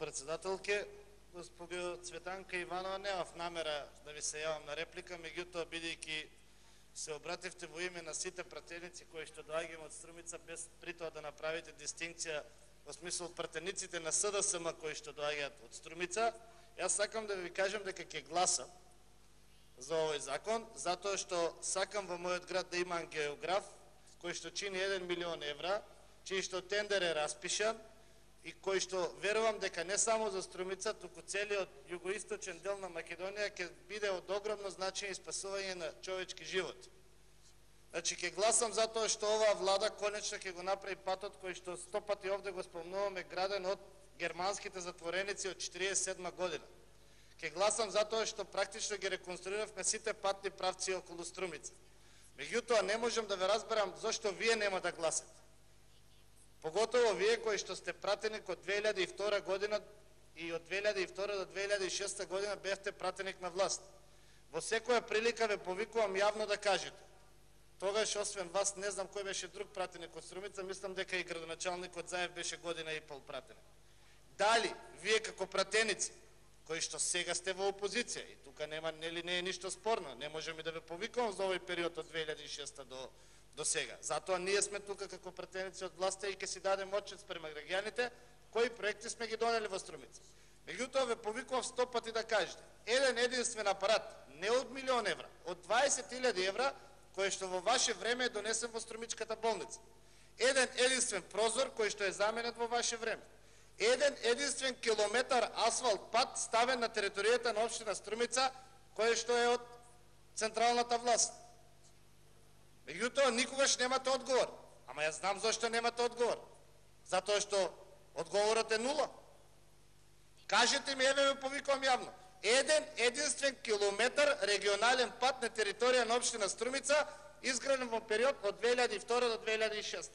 председателке. Госпожо Цветанка Иванова, немав намера да ви се јавам на реплика, меѓутоа бидејќи се обративте во име на сите пратеници кои што доаѓаме од Струмица, без при тоа да направите дистинкција во смисол пратениците на СДСМ кои што доаѓаат од Струмица, јас сакам да ви кажам дека ќе гласам за овој закон, затоа што сакам во мојот град да има ангиограф кој што чини 1 милион евра, чиј што тендер е распишан и кој што верувам дека не само за Струмица, туку целиот југоисточен дел на Македонија ќе биде од огромно значење и спасување на човечки живот. Значи ќе гласам затоа што оваа влада конечно ќе го направи патот кој што 100 пати овде го спомнуваме, граден од германските затвореници од 47 година. Ќе гласам затоа што практично ги реконструиравме сите патни правци околу Струмица. Меѓутоа не можам да ве разберам зошто вие нема да гласате. Поготово вие кои што сте пратеник од 2002 година и од 2002 до 2006 година бевте пратеник на власт. Во секоја прилика ве повикувам јавно да кажете. Тогаш, освен вас, не знам кој беше друг пратеник од Струмица, мислам дека и градоначалникот Заев беше година и пол пратеник. Дали вие како пратеници, кои што сега сте во опозиција, и тука нема, нели не е ништо спорно, не можеме да ве повикувам за овој период од 2006 до сега. Затоа ние сме тука како пратеници од власта и ќе си дадем отчет спрема граѓаните кои проекти сме ги донели во Струмица. Меѓутоа ве повикував 100 пати да кажете, еден единствен апарат, не од милион евра, од 20.000 евра, кој што во ваше време е донесен во Струмичката болница. Еден единствен прозор кој што е заменет во ваше време. Еден единствен километар асфалт пат ставен на територијата на општина Струмица, кој што е од централната власт. Меѓутоа никогаш немате одговор. Ама јас знам зашто немате одговор. Затоа што одговорот е нула. Кажете ми, еве ме повикувам јавно. Еден единствен километар регионален пат на територија на општина Струмица, изграден во период од 2002 до 2006.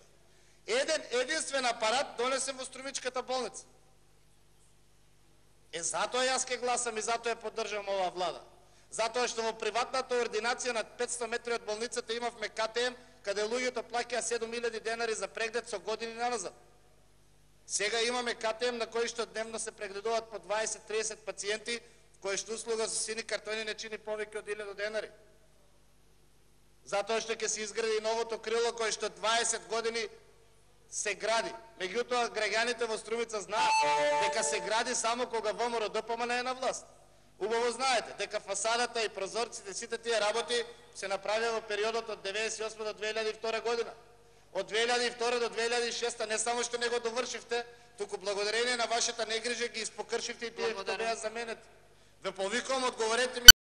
Еден единствен апарат донесен во Струмичката болница. Затоа јас ке гласам и затоа ја поддржам оваа влада. Затоа што во приватната ординација на 500 метри од болницата имавме КТМ, каде луѓето плаќаа 7000 денари за преглед со години назад. Сега имаме КТМ на кој што дневно се прегледуваат по 20-30 пациенти, кој што услуга за сини картони не чини повеќе од 1000 денари. Затоа што ќе се изгради новото крило кој што 20 години се гради. Меѓутоа граѓаните во Струмица знаат дека се гради само кога ВМРО ДПМН е на власт. Убаво знаете дека фасадата и прозорците, сите тие работи се направија во периодот од 98 до 2002 година. Од 2002 до 2006 не само што не го довршивте, туку благодарение на вашата негрижа ги испокршивте и тие што беа заменети. Ве повикувам, одговорете ми